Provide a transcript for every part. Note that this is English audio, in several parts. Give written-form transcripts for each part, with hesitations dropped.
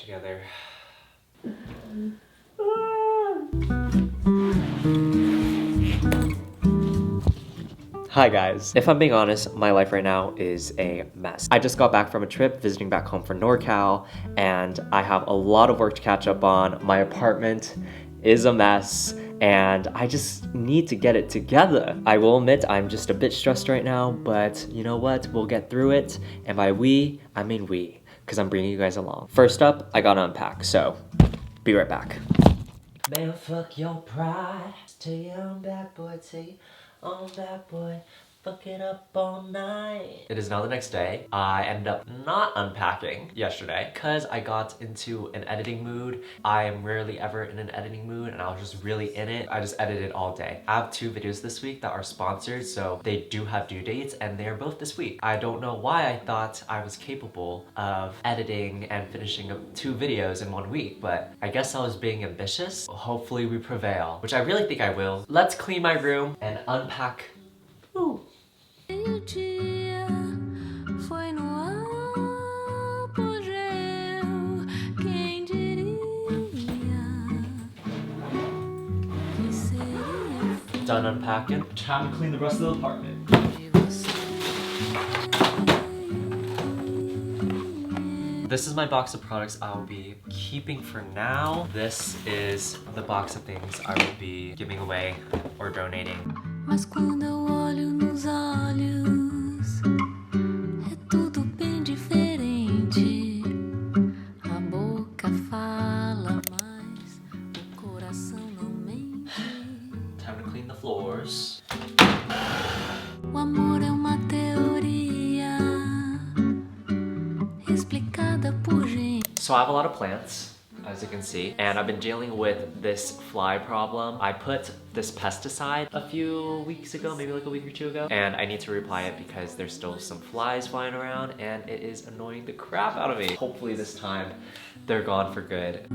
together. Hi guys. If I'm being honest, my life right now is a mess. I just got back from a trip visiting back home for NorCal, and I have a lot of work to catch up on. My apartment is a mess, and I just need to get it together. I will admit I'm just a bit stressed right now, but you know what? We'll get through it. And by we, I mean we, because I'm bringing you guys along. First up, I gotta unpack, so be right back. Man, fuck your pride. Tell you I'm bad boy, tell you I'm bad boy. Fuck it up all night. It is now the next day. I ended up not unpacking yesterday because I got into an editing mood. I am rarely ever in an editing mood, and I was just really in it. I just edited all day. I have 2 videos this week that are sponsored, so they do have due dates, and they are both this week. I don't know why I thought I was capable of editing and finishing 2 videos in 1 week, but I guess I was being ambitious. Hopefully we prevail, which I really think I will. Let's clean my room and unpack. Ooh. Done unpacking. Time to clean the rest of the apartment. This is my box of products I will be keeping for now. This is the box of things I will be giving away or donating. Mas quando eu olho nos olhos, é tudo bem diferente. A boca fala, mas o coração não mente. Time to clean the floors. O amor é uma teoria explicada por gente. So I have a lot of plants, as you can see, and I've been dealing with this fly problem. I put this pesticide a few weeks ago, maybe like a week or 2 ago, and I need to reapply it because there's still some flies flying around and it is annoying the crap out of me. Hopefully this time they're gone for good.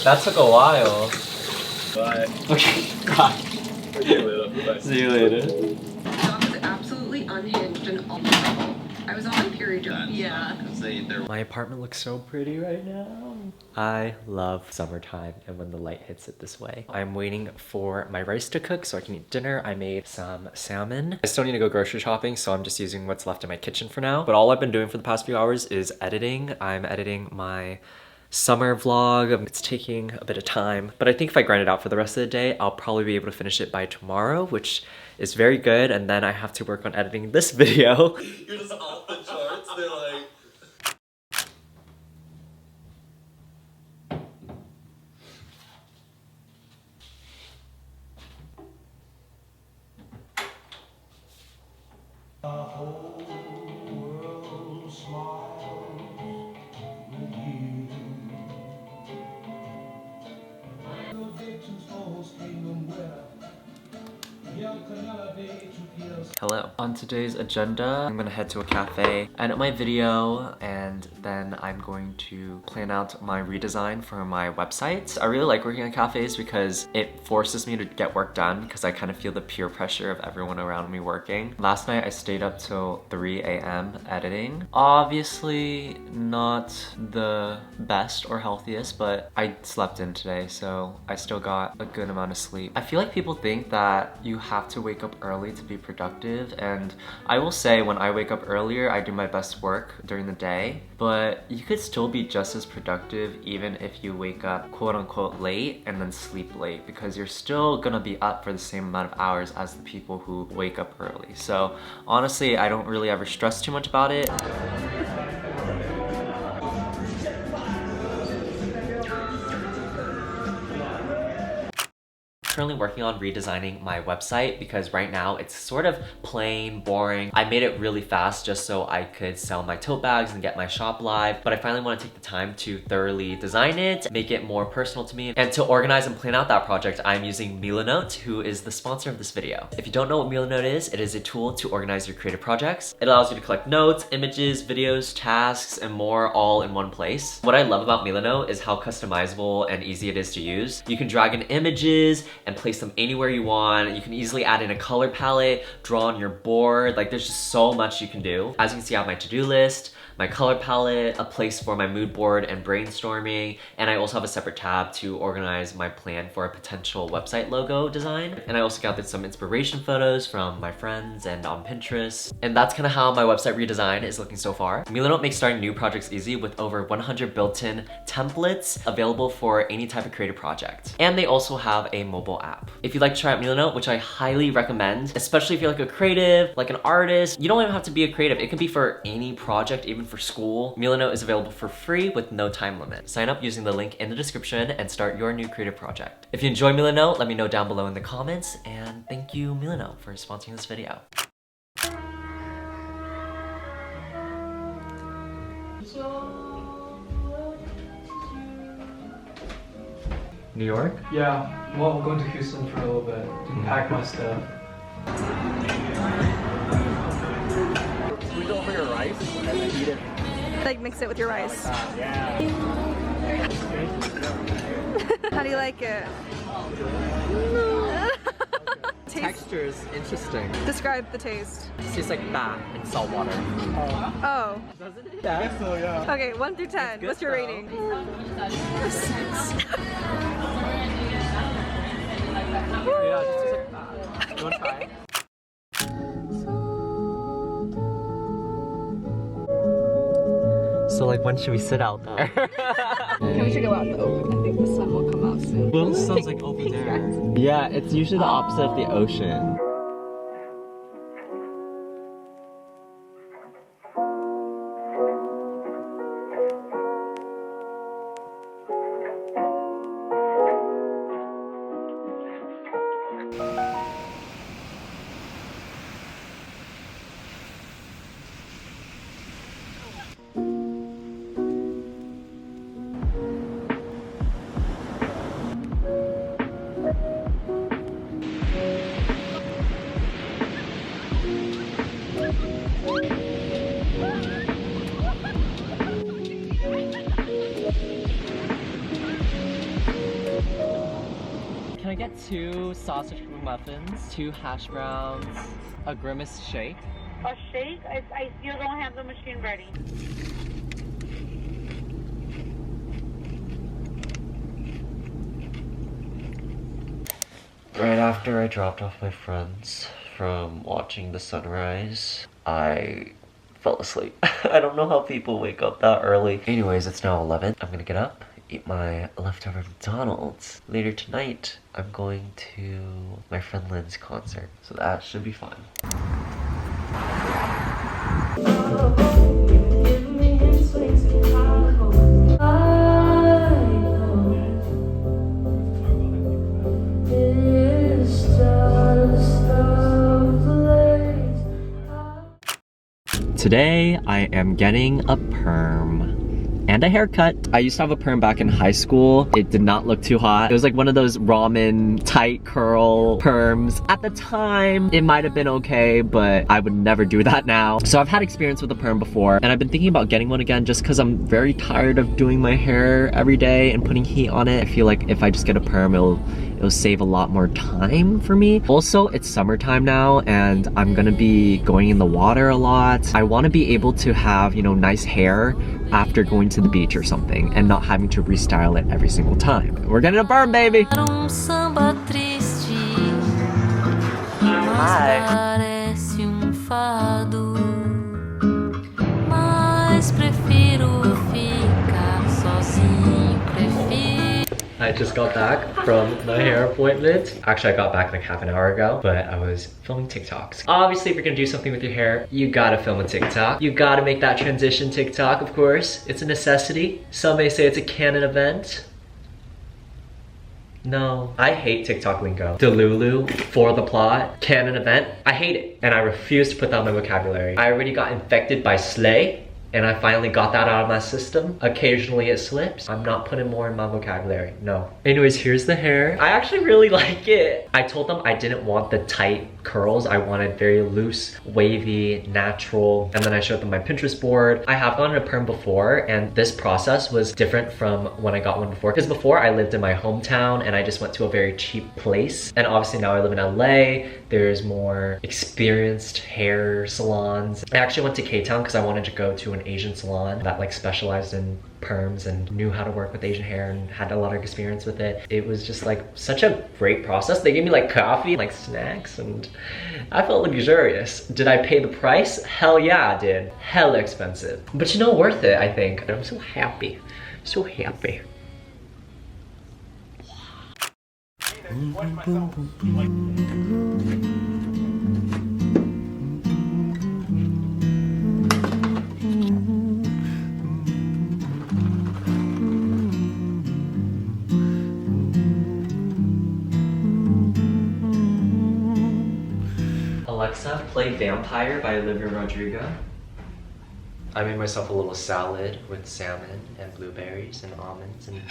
That took a while. Bye. Okay, bye. See you later. The dog was absolutely unhinged and all trouble. I was on my period drug. Yeah. My apartment looks so pretty right now. I love summertime and when the light hits it this way. I'm waiting for my rice to cook so I can eat dinner. I made some salmon. I still need to go grocery shopping, so I'm just using what's left in my kitchen for now. But all I've been doing for the past few hours is editing. I'm editing my summer vlog. It's taking a bit of time, but I think if I grind it out for the rest of the day, I'll probably be able to finish it by tomorrow, which is very good. And then I have to work on editing this video. You're just off the charts. They're like... Hello. On today's agenda, I'm gonna head to a cafe, edit my video, and then I'm going to plan out my redesign for my website. I really like working at cafes because it forces me to get work done because I kind of feel the peer pressure of everyone around me working. Last night I stayed up till 3 a.m. editing. Obviously not the best or healthiest, but I slept in today, so I still got a good amount of sleep. I feel like people think that you have to wake up early to be productive, and I will say when I wake up earlier, I do my best work during the day, but you could still be just as productive even if you wake up quote unquote late and then sleep late, because you're still gonna be up for the same amount of hours as the people who wake up early. So honestly, I don't really ever stress too much about it. currently working on redesigning my website because right now it's sort of plain, boring. I made it really fast just so I could sell my tote bags and get my shop live, but I finally want to take the time to thoroughly design it, make it more personal to me, and to organize and plan out that project, I'm using Milanote, who is the sponsor of this video. If you don't know what Milanote is, it is a tool to organize your creative projects. It allows you to collect notes, images, videos, tasks, and more all in one place. What I love about Milanote is how customizable and easy it is to use. You can drag in images and place them anywhere you want. You can easily add in a color palette, draw on your board. Like, there's just so much you can do. As you can see, I have my to-do list, my color palette, a place for my mood board and brainstorming, and I also have a separate tab to organize my plan for a potential website logo design. And I also gathered some inspiration photos from my friends and on Pinterest. And that's kind of how my website redesign is looking so far. Milanote makes starting new projects easy with over 100 built-in templates available for any type of creative project. And they also have a mobile app. If you'd like to try out Milanote, which I highly recommend, especially if you're like a creative, like an artist, you don't even have to be a creative. It can be for any project, even for school. Milanote is available for free with no time limit. Sign up using the link in the description and start your new creative project. If you enjoy Milanote, let me know down below in the comments, and thank you Milanote for sponsoring this video. New York? Yeah, well, I'm going to Houston for a little bit to pack my stuff. Squeeze over your rice and then eat it. Like mix it with your rice. Yeah. How do you like it? Texture is interesting. Describe the taste. It tastes like fat and salt water. Oh. Doesn't it? I guess so, yeah. Okay, 1 through 10. good What's your though. rating? 6. Yeah, it just tastes like fat. You wanna try it? So like, when should we sit out there? We should go out the open. I think the sun will come out soon. Well, it sounds like over there. Yeah, it's usually the opposite of the ocean. Can I get 2 sausage muffins, 2 hash browns, a grimace shake? A shake? I still don't have the machine ready. Right after I dropped off my friends from watching the sunrise, I fell asleep. I don't know how people wake up that early. Anyways, it's now 11. I'm gonna get up, eat my leftover McDonald's. Later tonight, I'm going to my friend Lynn's concert, so that should be fun. Today, I am getting a perm and a haircut. I used to have a perm back in high school. It did not look too hot. It was like one of those ramen tight curl perms. At the time, it might have been okay, but I would never do that now. So I've had experience with a perm before, and I've been thinking about getting one again just because I'm very tired of doing my hair every day and putting heat on it. I feel like if I just get a perm, it'll save a lot more time for me. Also, it's summertime now and I'm gonna be going in the water a lot. I wanna be able to have, you know, nice hair after going to the beach or something and not having to restyle it every single time. We're getting a perm, baby! I just got back from my hair appointment. Actually, I got back like half an hour ago, but I was filming TikToks. Obviously, if you're gonna do something with your hair, you gotta film a TikTok. You gotta make that transition TikTok, of course. It's a necessity. Some may say it's a canon event. No. I hate TikTok lingo. Delulu, for the plot, canon event. I hate it. And I refuse to put that on my vocabulary. I already got infected by slay. And I finally got that out of my system. Occasionally it slips. I'm not putting more in my vocabulary, no. Anyways, here's the hair. I actually really like it. I told them I didn't want the tight curls. I wanted very loose, wavy, natural. And then I showed them my Pinterest board. I have gotten a perm before, and this process was different from when I got one before. Because before I lived in my hometown and I just went to a very cheap place. And obviously now I live in LA. There's more experienced hair salons. I actually went to K-Town because I wanted to go to an Asian salon that like specialized in perms and knew how to work with Asian hair and had a lot of experience with it. It was just like such a great process. They gave me like coffee, like snacks, and I felt luxurious. Did I pay the price? Hell yeah, I did. Hella expensive. But you know, worth it, I think. I'm so happy. So happy. Alexa, play Vampire by Olivia Rodrigo. I made myself a little salad with salmon and blueberries and almonds and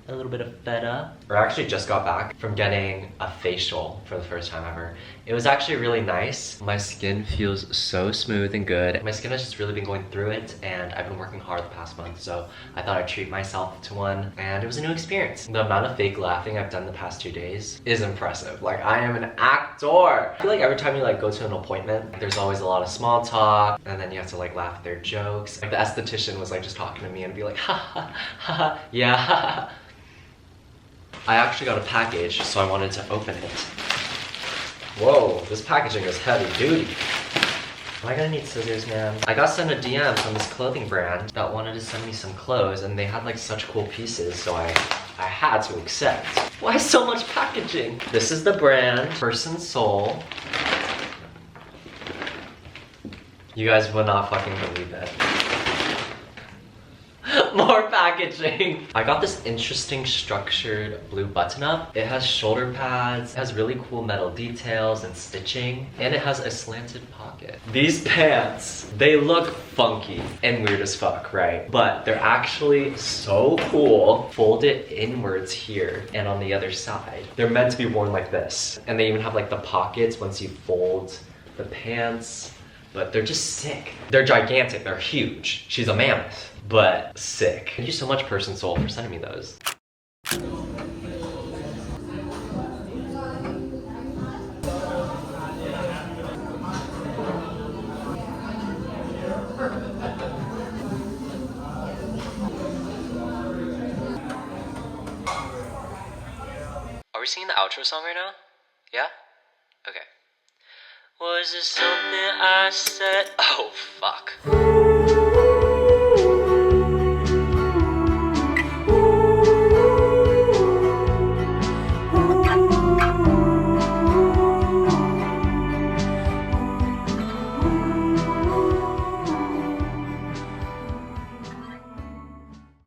a little bit of feta. I actually just got back from getting a facial for the first time ever. It was actually really nice. My skin feels so smooth and good. My skin has just really been going through it, and I've been working hard the past month, so I thought I'd treat myself to one, and it was a new experience. The amount of fake laughing I've done the past 2 days is impressive. Like, I am an actor. I feel like every time you like go to an appointment, there's always a lot of small talk, and then you have to like laugh at their jokes. Like the esthetician was like just talking to me and be like, ha ha ha ha, yeah, ha ha. I actually got a package, so I wanted to open it. Whoa, this packaging is heavy duty. Am I gonna need scissors, man? I got sent a DM from this clothing brand that wanted to send me some clothes, and they had like such cool pieces, so I had to accept. Why so much packaging? This is the brand, Person Soul. You guys will not fucking believe it. More packaging. I got this interesting structured blue button up. It has shoulder pads, it has really cool metal details and stitching, and it has a slanted pocket. These pants, they look funky and weird as fuck, right? But they're actually so cool. Folded inwards here and on the other side. They're meant to be worn like this. And they even have like the pockets once you fold the pants. But they're just sick. They're gigantic, they're huge. She's a mammoth. But sick. Thank you so much, Person Soul, for sending me those. Are we singing the outro song right now? Yeah? Okay. Was it something I said? Oh, fuck.